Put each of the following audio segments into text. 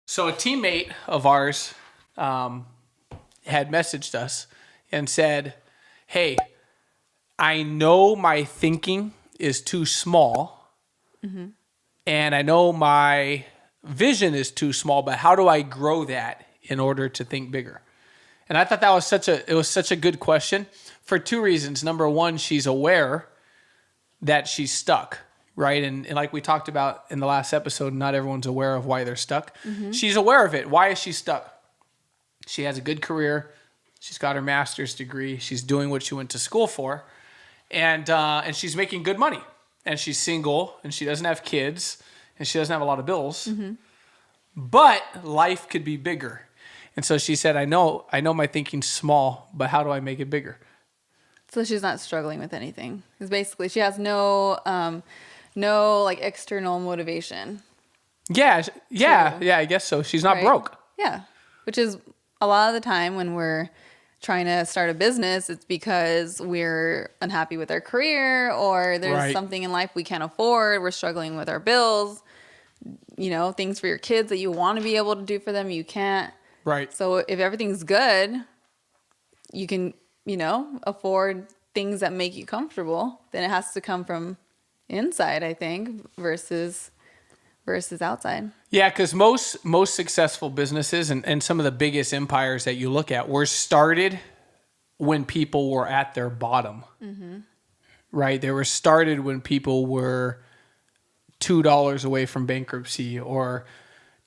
So a teammate of ours had messaged us and said, hey, I know my thinking is too small, and I know my vision is too small, but how do I grow that in order to think bigger? And I thought that was such a good question for two reasons. Number one, she's aware that she's stuck, right? And like we talked about in the last episode, not everyone's aware of why they're stuck. She's aware of it. Why is she stuck? She has a good career. She's got her master's degree. She's doing what she went to school for. And she's making good money. And she's single, and she doesn't have kids, and she doesn't have a lot of bills. But life could be bigger. And so she said, I know my thinking's small, but how do I make it bigger? So she's not struggling with anything. Because basically she has no like external motivation. Yeah, I guess so. She's not broke. Yeah. Which is a lot of the time when we're trying to start a business, it's because we're unhappy with our career, or there's something in life we can't afford. We're struggling with our bills, things for your kids that you want to be able to do for them, you can't. Right. So if everything's good, you can, afford things that make you comfortable. Then it has to come from inside, I think, versus outside. Yeah, because most successful businesses and some of the biggest empires that you look at were started when people were at their bottom. Right? They were started when people were $2 away from bankruptcy, or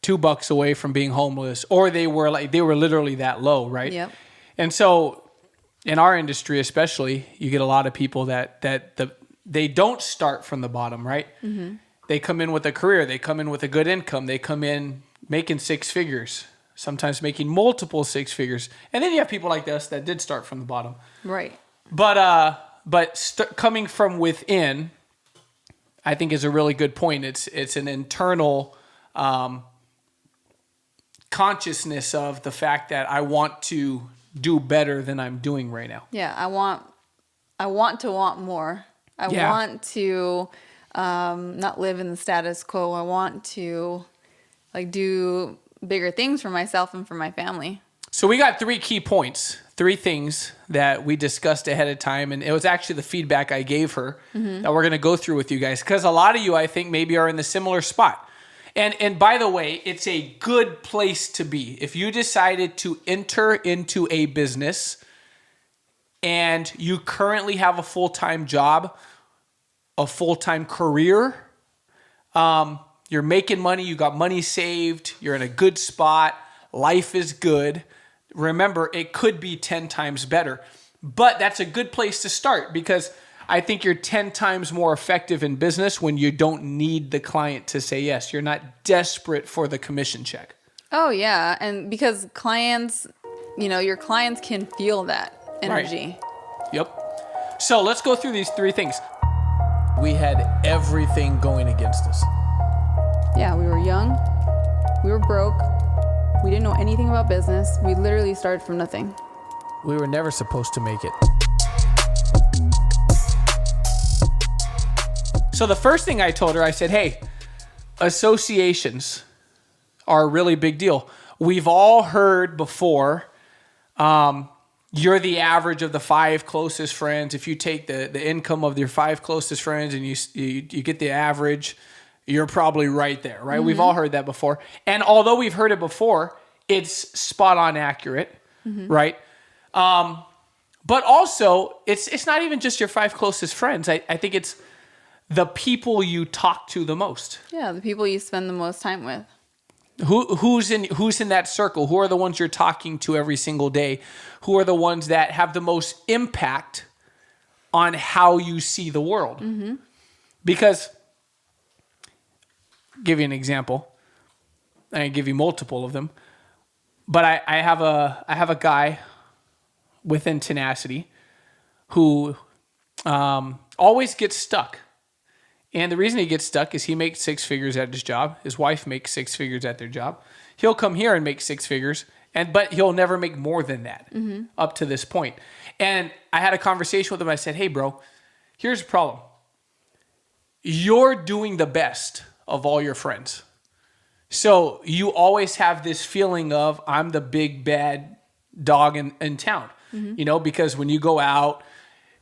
$2 away from being homeless, or they were literally that low, right? Yep. And so in our industry especially, you get a lot of people that they don't start from the bottom, right? They come in with a career. They come in with a good income. They come in making six figures, sometimes making multiple six figures. And then you have people like us that did start from the bottom. Right. But coming from within, I think, is a really good point. It's an internal consciousness of the fact that I want to do better than I'm doing right now. Yeah, I want to want more. I want to not live in the status quo. I want to do bigger things for myself and for my family. So we got 3 key points, 3 things that we discussed ahead of time. And it was actually the feedback I gave her that we're going to go through with you guys. Because a lot of you, I think, maybe are in the similar spot. And by the way, it's a good place to be. If you decided to enter into a business and you currently have a full-time job, a full-time career, you're making money, you got money saved, you're in a good spot, life is good. Remember, it could be 10 times better. But that's a good place to start, because I think you're 10 times more effective in business when you don't need the client to say yes. You're not desperate for the commission check. Oh, yeah. And because clients, your clients can feel that energy. Right. Yep. So let's go through these 3 things. We had everything going against us. Yeah, we were young. We were broke. We didn't know anything about business. We literally started from nothing. We were never supposed to make it. So the first thing I told her, I said, hey, associations are a really big deal. We've all heard before, you're the average of the 5 closest friends. If you take the income of your 5 closest friends and you get the average, you're probably right there, right? We've all heard that before. And although we've heard it before, it's spot on accurate, right? But also, it's not even just your 5 closest friends. I think it's the people you talk to the most. Yeah, the people you spend the most time with. Who's in that circle? Who are the ones you're talking to every single day? Who are the ones that have the most impact on how you see the world? Because, give you an example. I can give you multiple of them. But I have a guy within Tenacity who always gets stuck. And the reason he gets stuck is he makes 6 figures at his job. His wife makes 6 figures at their job. He'll come here and make 6 figures, but he'll never make more than that up to this point. And I had a conversation with him. I said, hey, bro, here's the problem. You're doing the best of all your friends. So you always have this feeling of I'm the big bad dog in town, because when you go out,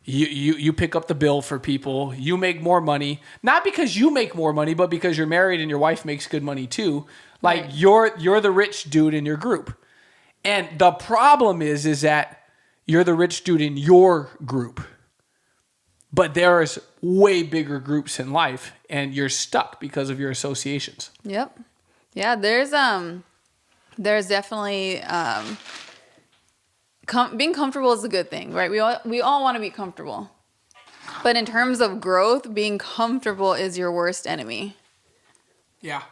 you pick up the bill for people, you make more money, not because you make more money, but because you're married and your wife makes good money too. Like you're the rich dude in your group. And the problem is that you're the rich dude in your group. But there's way bigger groups in life and you're stuck because of your associations. Yep. Yeah, there's definitely being comfortable is a good thing, right? We all want to be comfortable. But in terms of growth, being comfortable is your worst enemy. Yeah.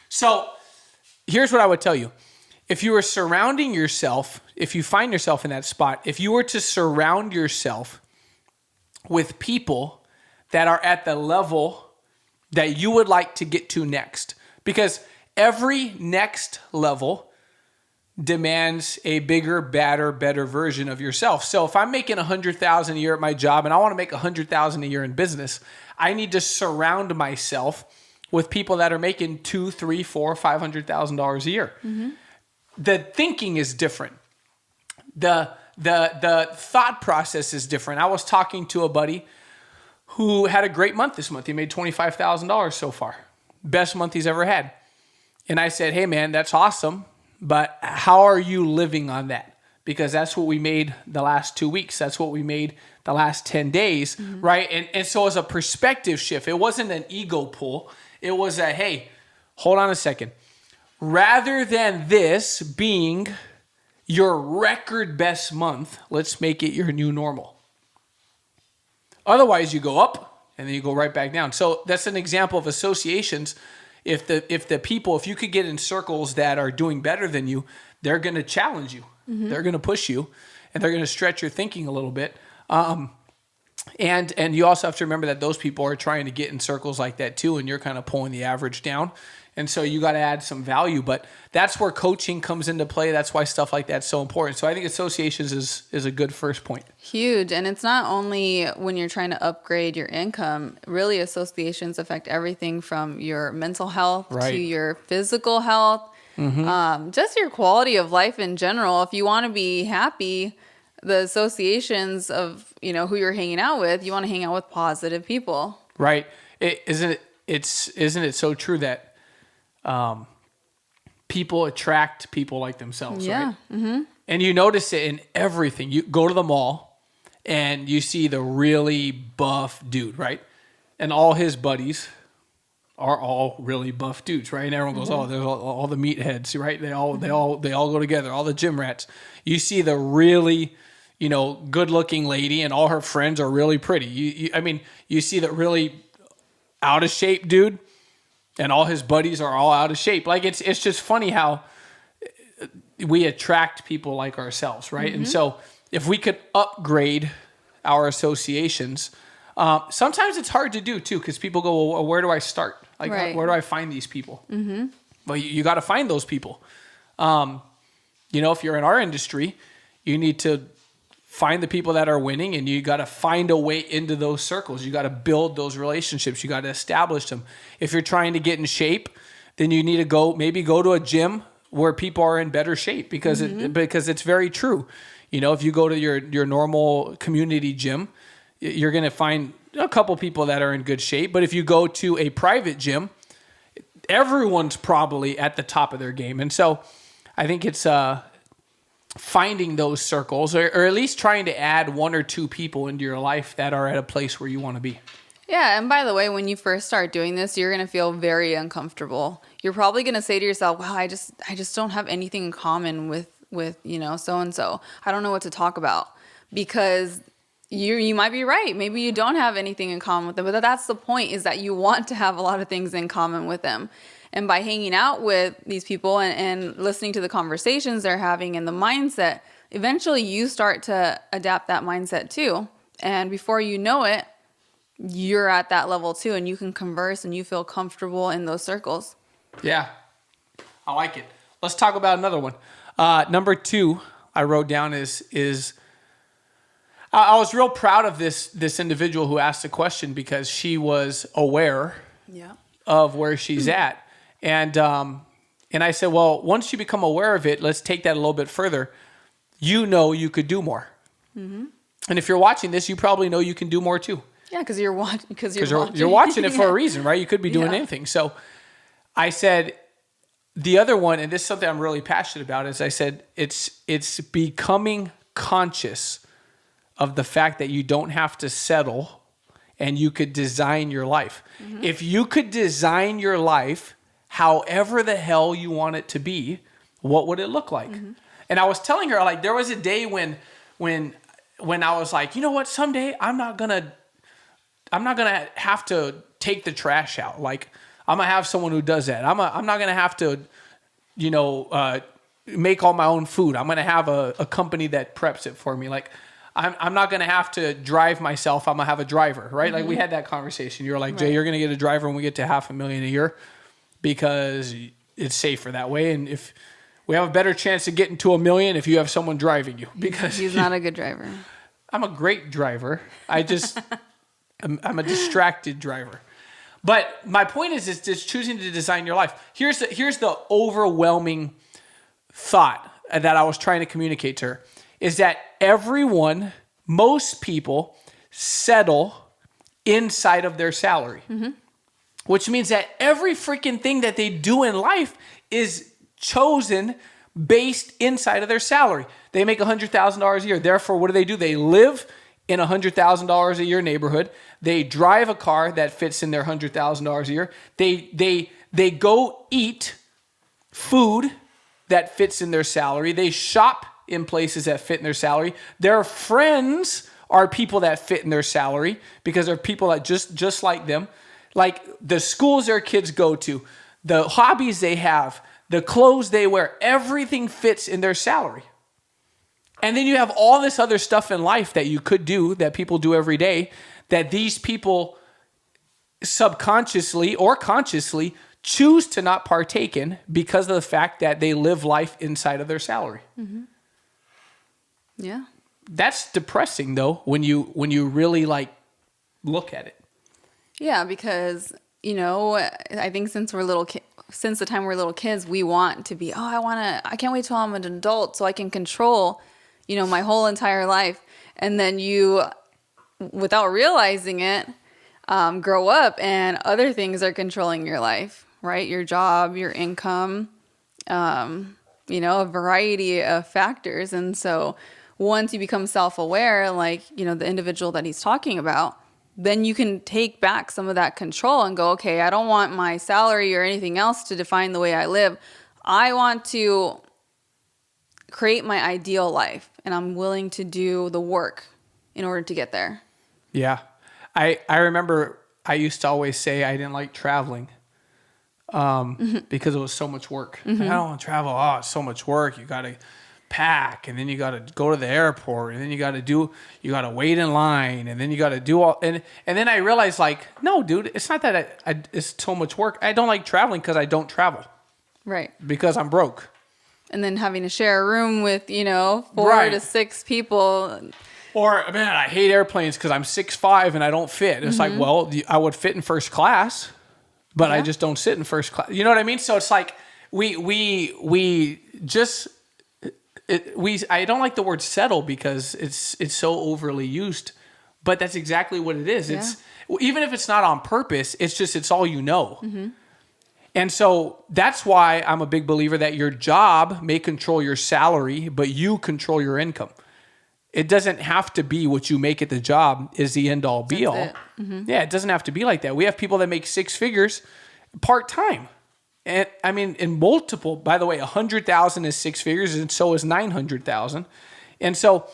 So, here's what I would tell you. If you were surrounding yourself, if you find yourself in that spot, if you were to surround yourself with people that are at the level that you would like to get to next, because every next level demands a bigger, badder, better version of yourself. So if I'm making $100,000 a year at my job and I want to make $100,000 a year in business, I need to surround myself with people that are making $200,000, $300,000, $400,000, $500,000 a year. Mm-hmm. The thinking is different. The thought process is different. I was talking to a buddy who had a great month this month. He made $25,000 so far. Best month he's ever had. And I said, hey man, that's awesome. But how are you living on that? Because that's what we made the last 2 weeks. That's what we made the last 10 days, right? And so as a perspective shift, it wasn't an ego pull. It was a, hey, hold on a second. Rather than this being your record best month, let's make it your new normal. Otherwise, you go up and then you go right back down. So that's an example of associations. If you could get in circles that are doing better than you, they're going to challenge you. Mm-hmm. They're going to push you, and they're going to stretch your thinking a little bit. And you also have to remember that those people are trying to get in circles like that too, and you're kind of pulling the average down. And so you got to add some value, but that's where coaching comes into play. That's why stuff like that's so important. So I think associations is a good first point. Huge. And it's not only when you're trying to upgrade your income, really associations affect everything from your mental health to your physical health, just your quality of life in general. If you want to be happy, the associations of, who you're hanging out with, you want to hang out with positive people. Right. Isn't it so true that people attract people like themselves, right? Mm-hmm. And you notice it in everything. You go to the mall and you see the really buff dude, right? And all his buddies are all really buff dudes, right? And everyone goes, oh, there's all the meatheads, right? They all go together, all the gym rats. You see the really, good looking lady and all her friends are really pretty. You see that really out of shape dude and all his buddies are all out of shape. Like it's just funny how we attract people like ourselves, right? Mm-hmm. And so if we could upgrade our associations, sometimes it's hard to do too, because people go, well, where do I start? Like, where do I find these people? Mm-hmm. Well, you got to find those people. If you're in our industry, you need to find the people that are winning, and you got to find a way into those circles. You got to build those relationships. You got to establish them. If you're trying to get in shape, then you need to go to a gym where people are in better shape, because it's very true. If you go to your normal community gym, you're going to find a couple people that are in good shape. But if you go to a private gym, everyone's probably at the top of their game. And so I think it's finding those circles, or at least trying to add one or two people into your life that are at a place where you want to be. Yeah, and by the way, when you first start doing this, you're going to feel very uncomfortable. You're probably going to say to yourself, wow, I just don't have anything in common with so-and-so. I don't know what to talk about, because you might be right. Maybe you don't have anything in common with them, but that's the point, is that you want to have a lot of things in common with them. And by hanging out with these people and listening to the conversations they're having and the mindset, eventually you start to adapt that mindset too. And before you know it, you're at that level too, and you can converse and you feel comfortable in those circles. Yeah, I like it. Let's talk about another one. Number 2 I wrote down is I was real proud of this individual who asked the question, because she was aware of where she's at. And I said, well, once you become aware of it, let's take that a little bit further. You know you could do more. Mm-hmm. And if you're watching this, you probably know you can do more too. Yeah, because you're watching. You're watching it for a reason, right? You could be doing anything. So I said, the other one, and this is something I'm really passionate about, is I said, it's becoming conscious of the fact that you don't have to settle and you could design your life. Mm-hmm. If you could design your life however the hell you want it to be, what would it look like? Mm-hmm. And I was telling her, like, there was a day when I was like, you know what, someday I'm not gonna have to take the trash out. Like, I'm gonna have someone who does that. I'm not gonna have to, make all my own food. I'm gonna have a company that preps it for me. Like, I'm not gonna have to drive myself. I'm gonna have a driver, right? Mm-hmm. Like, we had that conversation. You're like, Jay, you're gonna get a driver when we get to $500,000 a year because it's safer that way. And if we have a better chance of getting to $1 million if you have someone driving you, because he's not a good driver. I'm a great driver. I'm a distracted driver. But my point is just choosing to design your life. Here's the overwhelming thought that I was trying to communicate to her, is that most people settle inside of their salary. Mm-hmm. Which means that every freaking thing that they do in life is chosen based inside of their salary. They make $100,000 a year. Therefore, what do? They live in a $100,000 a year neighborhood. They drive a car that fits in their $100,000 a year. They go eat food that fits in their salary. They shop in places that fit in their salary. Their friends are people that fit in their salary because they're people that just like them. Like the schools their kids go to, the hobbies they have, the clothes they wear, everything fits in their salary. And then you have all this other stuff in life that you could do, that people do every day, that these people subconsciously or consciously choose to not partake in because of the fact that they live life inside of their salary. Mm-hmm. Yeah. That's depressing though, when you really like look at it. Yeah, because, I think since the time we're little kids, we want to be, I can't wait till I'm an adult so I can control, my whole entire life. And then you, without realizing it, grow up and other things are controlling your life, right? Your job, your income, a variety of factors. And so once you become self-aware, like, the individual that he's talking about, then you can take back some of that control and go, okay, I don't want my salary or anything else to define the way I live. I want to create my ideal life, and I'm willing to do the work in order to get there. Yeah. I remember I used to always say I didn't like traveling because it was so much work. Mm-hmm. I don't want to travel. Oh, it's so much work. You got to pack, and then you got to go to the airport, and then you got to wait in line, and then you got to do all, and then I realized, like, no, dude, it's not that it's so much work. I don't like traveling because I don't travel. Right. Because I'm broke. And then having to share a room with, 4 to 6 people. Or, man, I hate airplanes because I'm 6'5" and I don't fit. It's like, well, I would fit in first class, but I just don't sit in first class. You know what I mean? So it's like I don't like the word settle because it's so overly used, but that's exactly what it is. Yeah. It's even if it's not on purpose, it's all you know. Mm-hmm. And so that's why I'm a big believer that your job may control your salary, but you control your income. It doesn't have to be what you make at the job is the end all be all. Mm-hmm. Yeah, it doesn't have to be like that. We have people that make 6 figures part-time. And I mean, in multiple, by the way, 100,000 is 6 figures, and so is 900,000. And so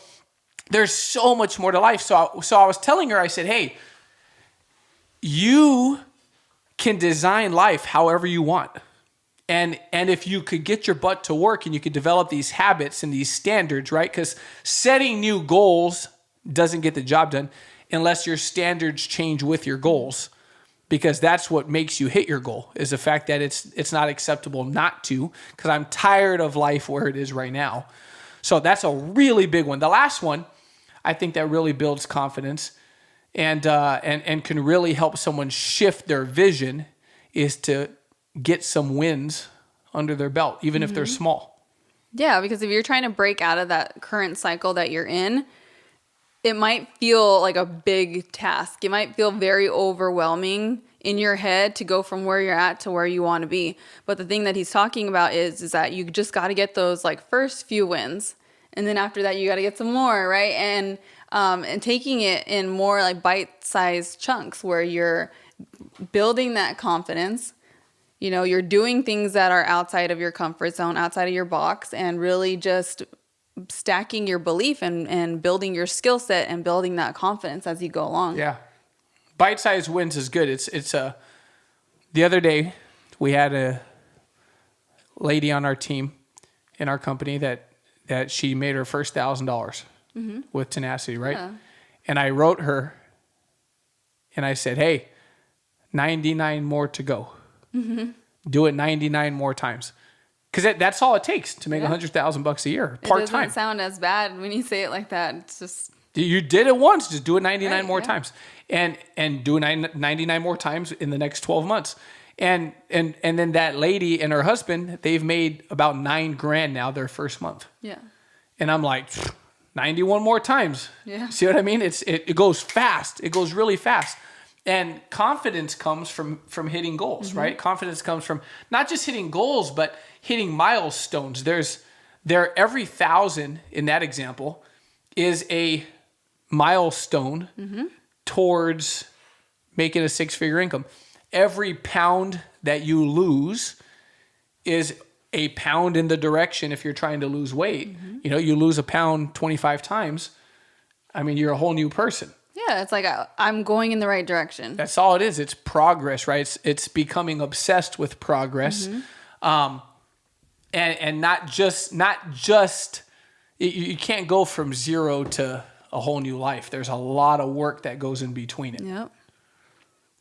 there's so much more to life. So I was telling her, I said, hey, you can design life however you want. And if you could get your butt to work and you could develop these habits and these standards, right? Because setting new goals doesn't get the job done unless your standards change with your goals. Because that's what makes you hit your goal, is the fact that it's not acceptable not to, because I'm tired of life where it is right now. So that's a really big one. The last one, I think that really builds confidence and can really help someone shift their vision, is to get some wins under their belt, even if they're small. Yeah, because if you're trying to break out of that current cycle that you're in, it might feel like a big task. It might feel very overwhelming in your head to go from where you're at to where you want to be. But the thing that he's talking about is that you just got to get those like first few wins. And then after that, you got to get some more, right? And taking it in more like bite-sized chunks where you're building that confidence. You know, you're doing things that are outside of your comfort zone, outside of your box, and really just stacking your belief and building your skill set and building that confidence as you go along. Yeah. Bite-sized wins is good. The other day we had a lady on our team in our company that she made her first $1,000 with tenacity, right? Yeah. And I wrote her and I said, hey, 99 more to go. Do it 99 more times. Because that's all it takes to make $100,000 a year, part-time. It doesn't sound as bad when you say it like that. It's just... You did it once, just do it 99 more times. And do it 99 more times in the next 12 months. And then that lady and her husband, they've made about $9,000 now their first month. Yeah. And I'm like, 91 more times. Yeah. See what I mean? It goes fast. It goes really fast. And confidence comes from hitting goals, right? Confidence comes from not just hitting goals, but hitting milestones. Every 1,000 in that example is a milestone towards making a 6-figure income. Every pound that you lose is a pound in the direction if you're trying to lose weight. You know, you lose a pound 25 times. I mean, you're a whole new person. Yeah, it's like I'm going in the right direction. That's all it is. It's progress, right? It's becoming obsessed with progress. And not just you can't go from zero to a whole new life. There's a lot of work that goes in between it. Yep.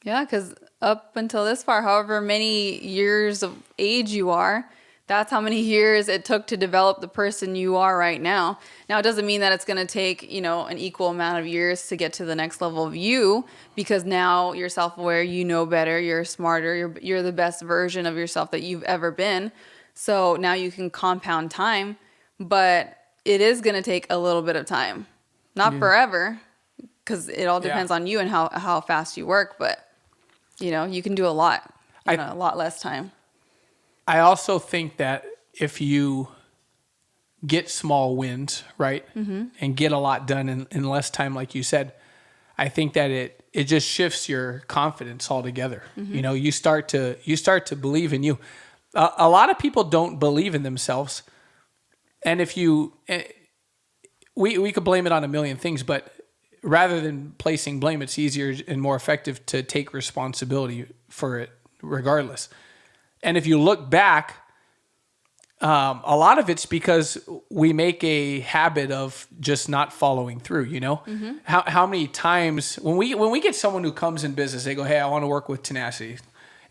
Yeah, because up until this far, however many years of age you are, that's how many years it took to develop the person you are right now. Now, it doesn't mean that it's going to take, an equal amount of years to get to the next level of you, because now you're self-aware, you know better, you're smarter, you're the best version of yourself that you've ever been. So now you can compound time, but it is going to take a little bit of time. Not forever, because it all depends on you and how fast you work, but, you can do a lot in a lot less time. I also think that if you get small wins, right, and get a lot done in less time, like you said, I think that it just shifts your confidence altogether. You start to believe in you. A lot of people don't believe in themselves, and we could blame it on a million things, but rather than placing blame, it's easier and more effective to take responsibility for it regardless. And if you look back, a lot of it's because we make a habit of just not following through, How many times when we get someone who comes in business, they go, hey, I want to work with tenacity.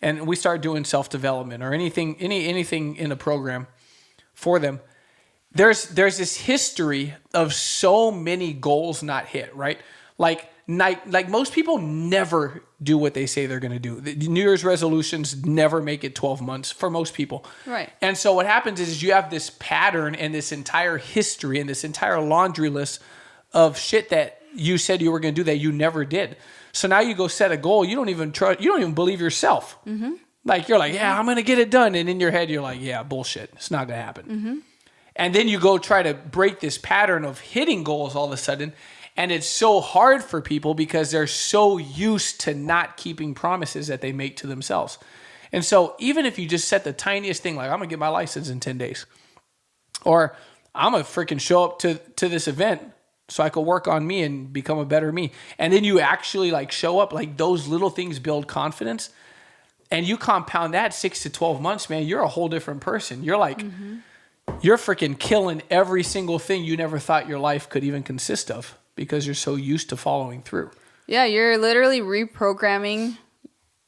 And we start doing self-development or anything in a program for them. There's this history of so many goals not hit, right? Like most people never do what they say they're going to do. The New Year's resolutions never make it 12 months for most people. Right. And so what happens is you have this pattern and this entire history and this entire laundry list of shit that you said you were going to do that you never did. So now you go set a goal. You don't even believe yourself. Like you're like, yeah, I'm going to get it done. And in your head, you're like, yeah, bullshit. It's not going to happen. And then you go try to break this pattern of hitting goals all of a sudden. And it's so hard for people because they're so used to not keeping promises that they make to themselves. And so even if you just set the tiniest thing, like I'm going to get my license in 10 days, or I'm going to freaking show up to this event so I could work on me and become a better me. And then you actually show up, those little things build confidence. And you compound that 6 to 12 months, man, you're a whole different person. You're you're freaking killing every single thing you never thought your life could even consist of because you're so used to following through. Yeah, you're literally reprogramming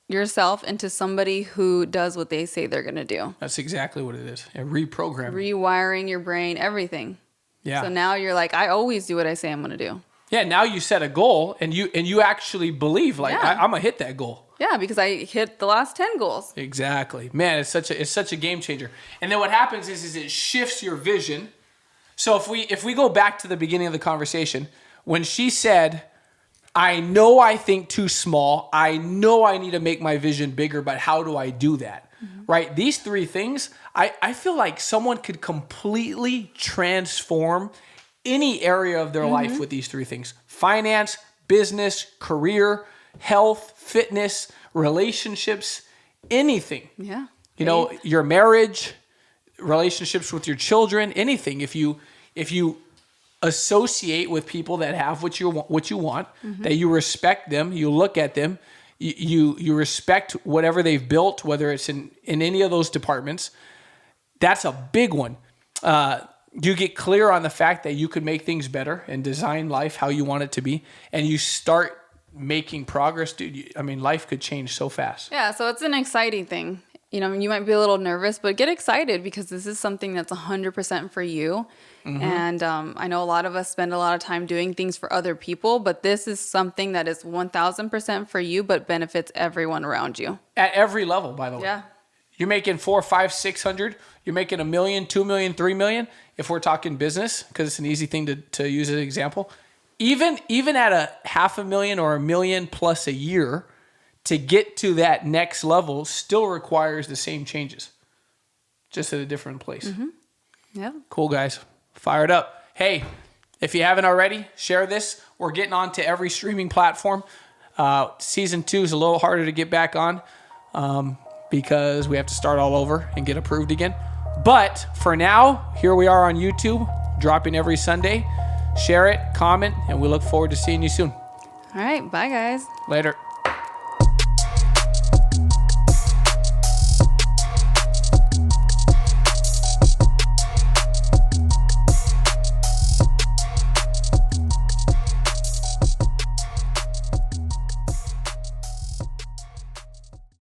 yourself into somebody who does what they say they're going to do. That's exactly what it is. Reprogramming. Rewiring your brain, everything. Yeah. So now you're like, I always do what I say I'm going to do. Yeah, now you set a goal and you actually believe I'm going to hit that goal. Yeah, because I hit the last 10 goals. Exactly. Man, it's such a game changer. And then what happens is it shifts your vision. So if we go back to the beginning of the conversation, when she said, I know I think too small, I know I need to make my vision bigger, but how do I do that? Mm-hmm. Right? These three things, I feel like someone could completely transform any area of their life with these three things: finance, business, career, health, fitness, relationships, anything. Yeah. You know, your marriage, relationships with your children, anything. If you associate with people that have what you want, that you respect them, you look at them, you respect whatever they've built, whether it's in any of those departments, that's a big one. You get clear on the fact that you could make things better and design life how you want it to be, and you start making progress, dude. Life could change so fast. Yeah, so it's an exciting thing. You know, you might be a little nervous, but get excited because this is something that's 100% for you. Mm-hmm. And I know a lot of us spend a lot of time doing things for other people, but this is something that is 1,000% for you, but benefits everyone around you. At every level, by the way. Yeah. You're making 400, 500, 600. You're making $1 million, $2 million, $3 million. If we're talking business, because it's an easy thing to use as an example. Even at $500,000 or $1 million plus a year, to get to that next level still requires the same changes, just at a different place. Mm-hmm. Yeah. Cool, guys. Fire it up. Hey, if you haven't already, share this. We're getting on to every streaming platform. Season 2 is a little harder to get back on because we have to start all over and get approved again. But for now, here we are on YouTube, dropping every Sunday. Share it, comment, and we look forward to seeing you soon. All right. Bye, guys. Later.